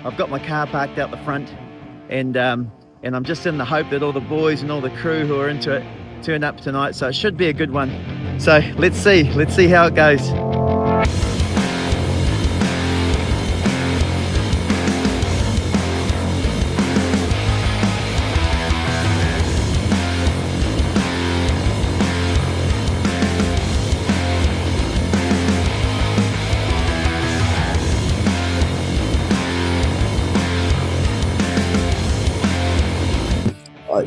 I've got my car parked out the front, and I'm just in the hope that all the boys and all the crew who are into it turn up tonight. So it should be a good one. So let's see how it goes.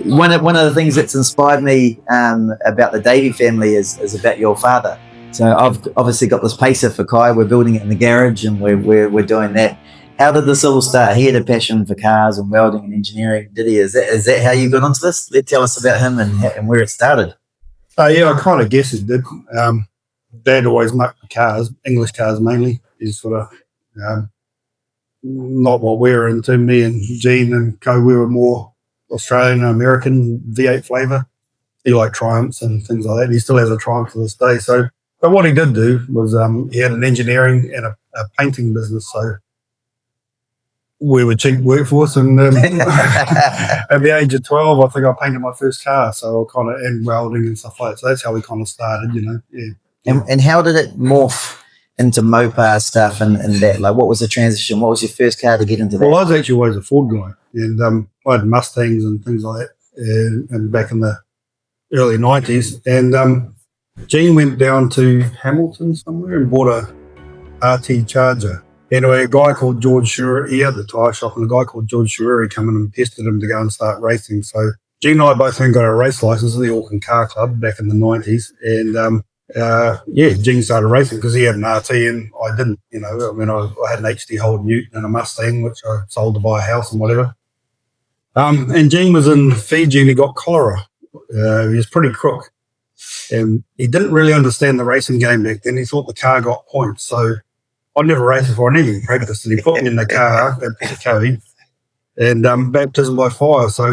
One of the things that's inspired me about the Davy family is about your father. So I've obviously got this pacer for Kai. We're building it in the garage, and we're doing that. How did this all start? He had a passion for cars and welding and engineering, did he? Is that how you got onto this? Tell us about him and where it started. Yeah, I kind of guess it did. Dad always mucked the cars, English cars mainly. He's sort of not what we were into. Me and Gene and Co, we were more Australian and American V8 flavour. He liked Triumphs and things like that. He still has a Triumph to this day. So, but what he did do was he had an engineering and a painting business. So we were cheap workforce, and at the age of 12, I think I painted my first car. So I kind of and welding and stuff like that. So that's how we kind of started, you know. Yeah. And how did it morph into Mopar stuff and that? Like, what was the transition? What was your first car to get into that? Well, I was actually always a Ford guy, and I had Mustangs and things like that, and back in the early 90s. And Gene went down to Hamilton somewhere and bought a RT Charger. Anyway, a guy called George Schurer, he had the tyre shop, and a guy called George Schurer come in and pestered him to go and start racing. So Gene and I both then got a race license at the Auckland Car Club back in the 90s, and Gene started racing because he had an RT and I didn't, you know. I mean, I had an HD Holden Ute and a Mustang, which I sold to buy a house and whatever. And Gene was in Fiji and he got cholera. He was pretty crook. And he didn't really understand the racing game back then. He thought the car got points. So I'd never raced before. I never even practiced. And he put me in the car at Pitcairn and baptism by fire. So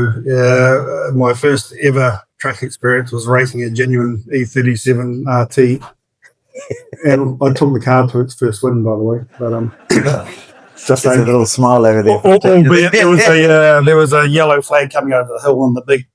my first ever track experience was racing a genuine E37 RT, and I took the car to its first win, by the way. But just a little smile over there. Albeit there was a yellow flag coming over the hill, and the big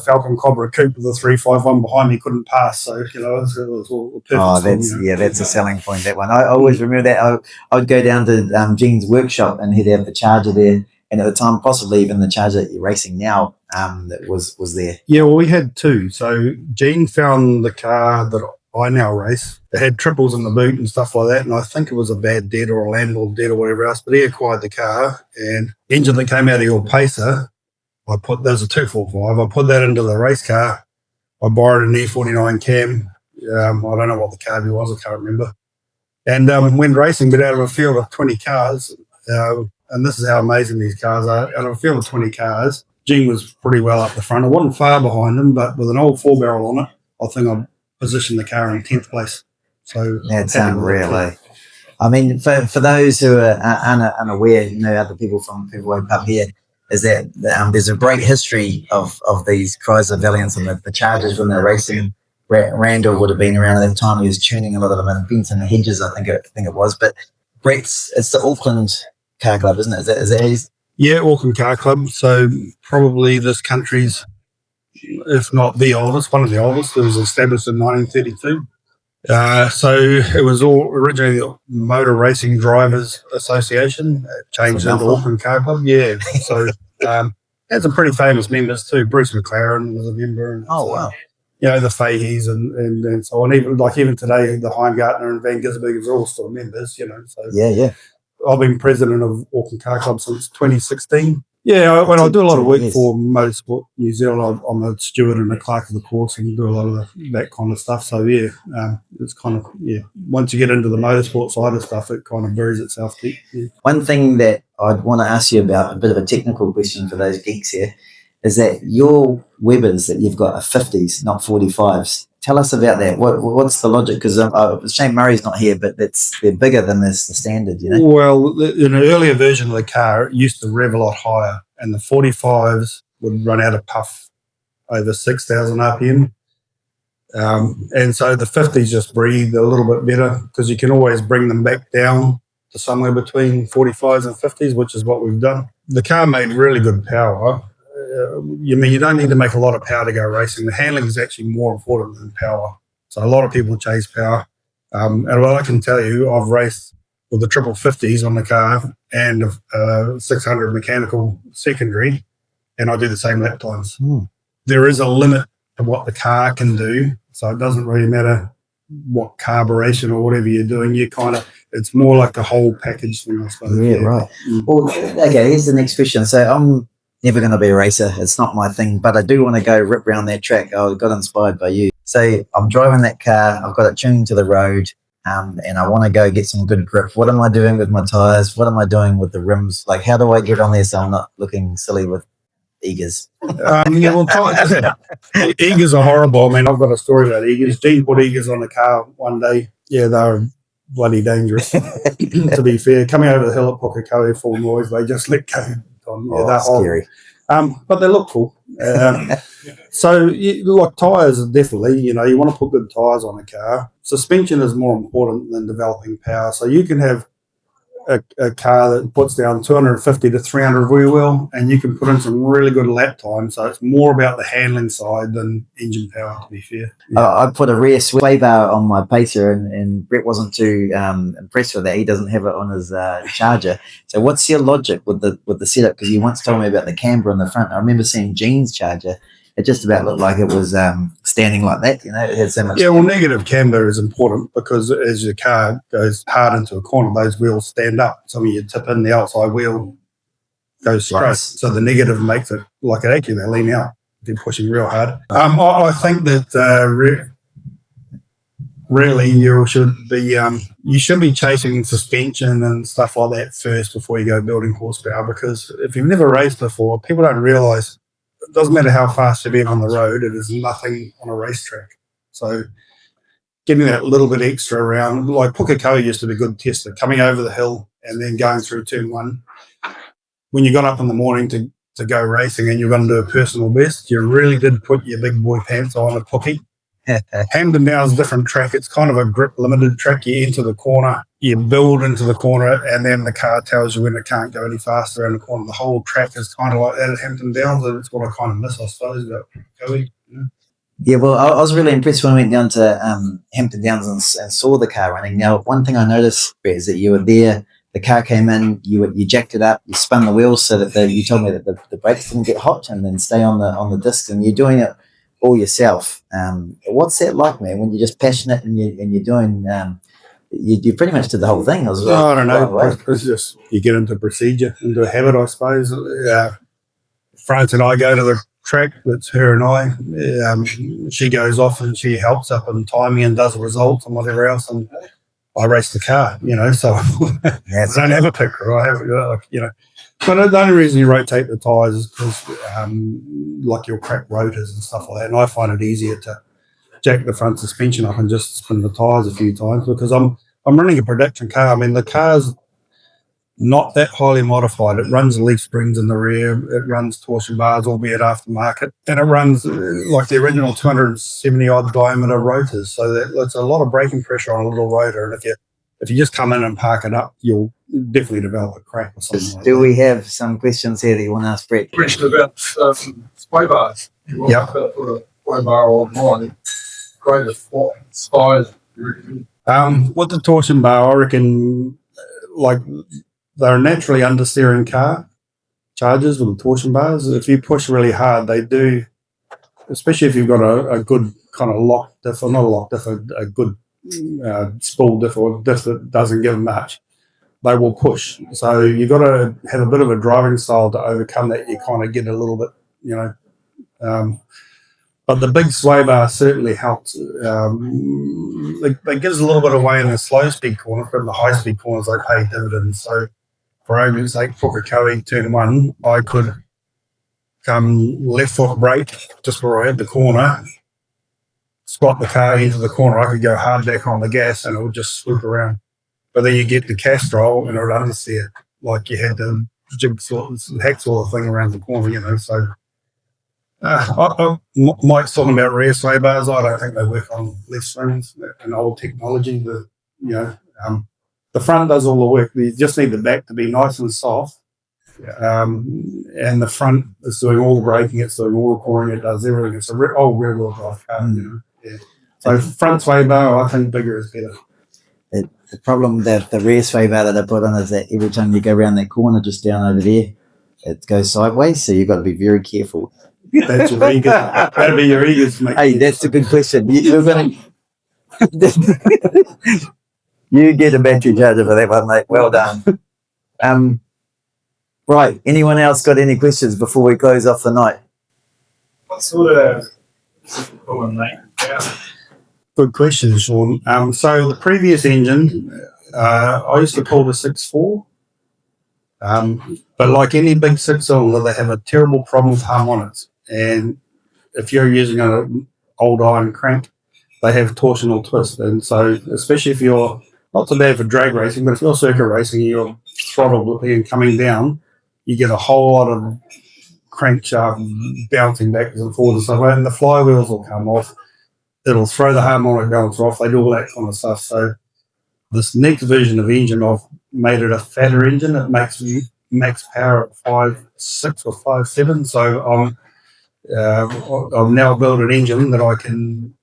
Falcon Cobra coupe with the 351 behind me couldn't pass. So it was all perfect. Oh, that's a selling point. That one, I always remember that. I would go down to Gene's workshop, and he'd have the Charger there. And at the time, possibly even the Charger that you're racing now, that was there. Yeah, well, we had two. So Gene found the car that I now race. It had triples in the boot and stuff like that, and I think it was a bad debt or a landlord debt or whatever else, but he acquired the car, and the engine that came out of your Pacer, there's a 245, I put that into the race car. I borrowed an E49 cam. I don't know what the carby was, I can't remember. And went racing, but out of a field of 20 cars, and this is how amazing these cars are. Out of a field of 20 cars, Gene was pretty well up the front. I wasn't far behind him, but with an old 4-barrel on it, I think I positioned the car in 10th place. So that's unreal, eh? I mean, for those who are unaware, you know, other people from PÖHOI Pub here, is that there's a great history of these Chrysler Valiants and the Chargers when they're racing. Randall would have been around at that time. He was tuning a lot of them in Benton Hedges, I think it was. But Brett's, it's the Auckland Car Club, isn't it? Is that yeah, Auckland Car Club. So probably this country's, if not the oldest, one of the oldest. It was established in 1932. So it was all originally the Motor Racing Drivers Association. It changed into Auckland Car Club. Yeah. So had some pretty famous members too. Bruce McLaren was a member. And wow. You know, the Fahey's and so on. Even today, the Heimgartner and Van Gisbergers are all still members, you know. So yeah. I've been president of Auckland Car Club since 2016. Yeah, when I do a lot of work for Motorsport New Zealand, I'm a steward and a clerk of the course and do a lot of that kind of stuff. So, yeah, it's kind of, once you get into the motorsport side of stuff, it kind of buries itself deep. Yeah. One thing that I'd want to ask you about, a bit of a technical question for those geeks here, is that your Webers that you've got are 50s, not 45s. Tell us about that. What's the logic? Because Shane Murray's not here, but they're bigger than the standard, you know? Well, in an earlier version of the car, it used to rev a lot higher, and the 45s would run out of puff over 6,000 RPM. And so the 50s just breathe a little bit better because you can always bring them back down to somewhere between 45s and 50s, which is what we've done. The car made really good power. You don't need to make a lot of power to go racing. The handling is actually more important than power. So a lot of people chase power. And what I can tell you, I've raced with the 50s on the car and a 600 mechanical secondary, and I do the same lap times. There is a limit to what the car can do, so it doesn't really matter what carburation or whatever you're doing. It's more like the whole package thing, I suppose. Yeah, right. Well, okay, here's the next question. So I'm never going to be a racer. It's not my thing, but I do want to go rip around that track. I got inspired by you. So I'm driving that car. I've got it tuned to the road, and I want to go get some good grip. What am I doing with my tires? What am I doing with the rims? Like, how do I get on there so I'm not looking silly with eagers? Eagers are horrible. I mean, I've got a story about eagers. Gene put eagers on the car one day. Yeah, they were bloody dangerous, to be fair. Coming over the hill at PÖHOI full noise, they just let go. They're scary. But they look cool. So, like tyres, definitely, you want to put good tyres on a car. Suspension is more important than developing power. So you can have a car that puts down 250 to 300 rear wheel, and you can put in some really good lap time. So it's more about the handling side than engine power, to be fair. I put a rear sway bar on my Pacer, and Brett wasn't too impressed with that. He doesn't have it on his Charger. So what's your logic with the setup? Because you once told me about the camber in the front. I remember seeing Gene's Charger. It just about looked like it was standing like that. It had so much. Yeah, well, negative camber is important because as your car goes hard into a corner, those wheels stand up. So when you tip in, the outside wheel goes straight. Right. So the negative makes it like it actually, they lean out. They're pushing real hard. I think that really you should be chasing suspension and stuff like that first before you go building horsepower, because if you've never raced before, people don't realise it doesn't matter how fast you're being on the road, it is nothing on a racetrack. So getting that little bit extra around, like PÖHOI used to be a good tester, coming over the hill and then going through turn one. When you got up in the morning to go racing and you're going to do a personal best, you really did put your big boy pants on at PÖHOI. Hampton Downs is a different track. It's kind of a grip limited track. You enter the corner, you build into the corner, and then the car tells you when it can't go any faster around the corner. The whole track is kind of like that at Hampton Downs, and it's what I kind of miss, I suppose, about PÖHOI. Yeah, well, I was really impressed when I went down to Hampton Downs and saw the car running. Now, one thing I noticed, Brett, is that you were there. The car came in, you jacked it up, you spun the wheels so that you told me that the brakes didn't get hot and then stay on the discs, and you're doing it all yourself. What's that like, man? When you're just passionate and you're doing, you pretty much did the whole thing. I don't know. It's just you get into procedure, into a habit, I suppose. France and I go to the track. That's her and I. She goes off and she helps up and timing and does the results and whatever else, and I race the car. So I don't have a picker. I have, But the only reason you rotate the tyres is because, like, you'll crack rotors and stuff like that. And I find it easier to jack the front suspension up and just spin the tyres a few times because I'm running a production car. I mean, the car's not that highly modified. It runs leaf springs in the rear. It runs torsion bars, albeit aftermarket. And it runs like the original 270-odd diameter rotors. So that's a lot of braking pressure on a little rotor. And if you just come in and park it up, you'll definitely develop a crack or something like that. Do we have some questions here that you want to ask Brett? Question about sway bars. You want to put a sway bar on mine. Greatest what size do you reckon? With the torsion bar, I reckon, like, they're naturally understeering car chargers with the torsion bars. If you push really hard, they do, especially if you've got a good kind of lock diff, or not a lock diff, a good spool diff, or a diff that doesn't give much, they will push. So you've got to have a bit of a driving style to overcome that. You kind of get a little bit, but the big sway bar certainly helps. It gives a little bit away in the slow speed corner, but in the high speed corners they pay dividends. So for argument's sake, PÖHOI turn one, I could come left foot brake just where I had the corner, squat the car into the corner. I could go hard back on the gas and it would just swoop around. But then you get the cast roll and it would understeer, like you had the hacksaw thing around the corner, So Mike's talking about rear sway bars. I don't think they work on left springs. An old technology that, the front does all the work. You just need the back to be nice and soft. And the front is doing all the braking, it's doing all the pouring, it does everything. It's a rear-wheel drive car, you know. Yeah. So front sway bar, I think bigger is better. The problem with the rear sway bar that I put on is that every time you go around that corner just down over there, it goes sideways, so you've got to be very careful. That's your ego. That'll be your ego. Hey, that's a good question. You're going to... You get a battery charger for that one, mate. Well done. Right. Anyone else got any questions before we close off the night? What sort of pulling, mate? Yeah. Good question, Sean. So the previous engine, I used to pull the 6.4. But like any big six-cylinder, they have a terrible problem with harmonics. And if you're using an old iron crank, they have torsional twist. And so, especially if you're not so bad for drag racing, but if you're circuit racing, your throttle being coming down, you get a whole lot of crankshaft bouncing backwards and forwards and stuff, and the flywheels will come off. It'll throw the harmonic balancer off. They do all that kind of stuff. So this next version of engine, I've made it a fatter engine. It makes max power at 5.6 or 5.7. So I've now built an engine that I can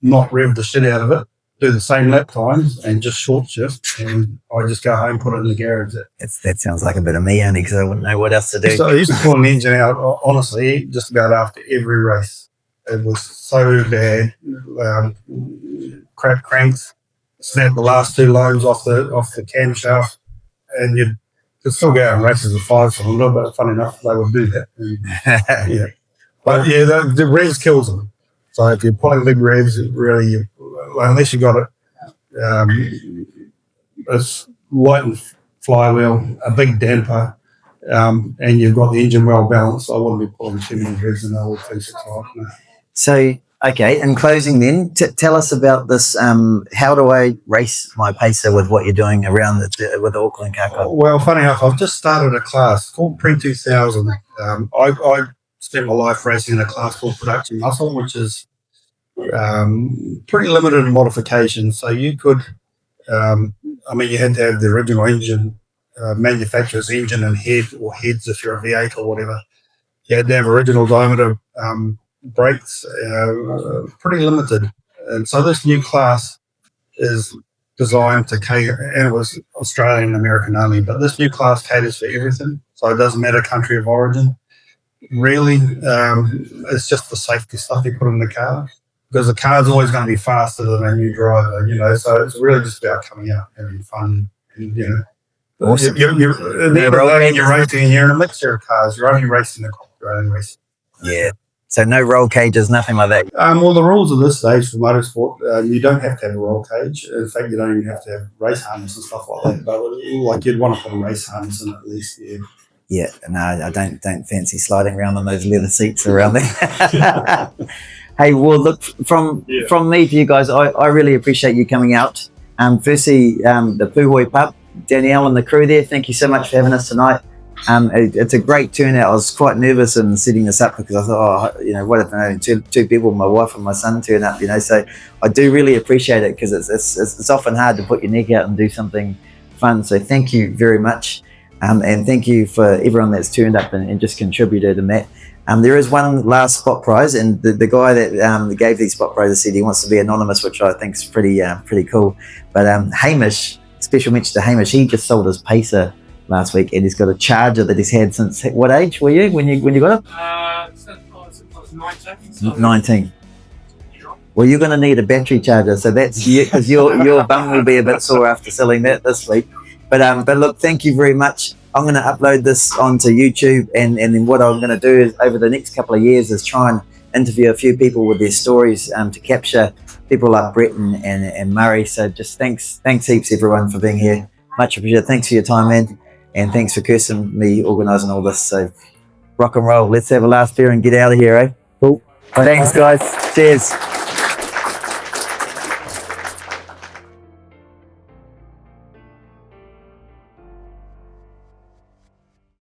not rev the shit out of it, do the same lap times, and just short shift. And I just go home, put it in the garage. That sounds like a bit of me only because I wouldn't know what else to do. So I used to pull an engine out, honestly, just about after every race. It was so bad. Crap cranks, snap the last two lines off the camshaft, and you could still go out and race as a 5-cylinder, but funny enough, they would do that. And, yeah. But yeah, the revs kills them. So if you're pulling big revs, it really, unless you got a light flywheel, a big damper, and you've got the engine well balanced, I wouldn't be pulling too many revs in the old 365. No. So, okay, in closing then, tell us about this. How do I race my pacer with what you're doing around with the Auckland Car Club? Well, funny enough, I've just started a class called Pre-2000. I spent my life racing in a class called Production Muscle, which is pretty limited in modification. So you could, you had to have the original engine, manufacturer's engine and head, or heads if you're a V8 or whatever. You had to have original diameter brakes, pretty limited. And so this new class is designed to cater, and it was Australian and American only, but this new class caters for everything. So it doesn't matter country of origin. Really, it's just the safety stuff you put in the car, because the car's always going to be faster than a new driver, so it's really just about coming out, having fun, and, Awesome. You're racing and you're in a mixture of cars. You're only racing the car, you're only racing. Yeah. So no roll cages, nothing like that. Well, the rules of this stage for motorsport, you don't have to have a roll cage. In fact, you don't even have to have race harness and stuff like that. But like, you'd want to put a race harness in at least. Yeah. Yeah. No, I don't fancy sliding around on those leather seats around there. Hey, well, look, from me to you guys, I really appreciate you coming out. Firstly, the PÖHOI Pub, Danielle and the crew there, thank you so much for having us tonight. It's a great turnout. I was quite nervous in setting this up because I thought, what if only two people, my wife and my son, turn up, so I do really appreciate it, because it's often hard to put your neck out and do something fun. So thank you very much. And thank you for everyone that's turned up and just contributed in that. There is one last spot prize, and the guy that gave these spot prizes said he wants to be anonymous, which I think is pretty cool. But Hamish, special mention to Hamish, he just sold his pacer last week, and he's got a Charger that he's had since, what age were you when you got it? Since I was 19. So 19. Well, you're going to need a battery charger, so that's you, because your bum will be a bit sore after selling that this week. But look, thank you very much. I'm going to upload this onto YouTube, and then what I'm going to do is over the next couple of years is try and interview a few people with their stories to capture people like Brett and Murray. So just thanks heaps everyone for being here. Much appreciated. Thanks for your time, man. And thanks for Kirsten, me organising all this. So rock and roll. Let's have a last beer and get out of here, eh? Cool. Thanks, guys. Cheers.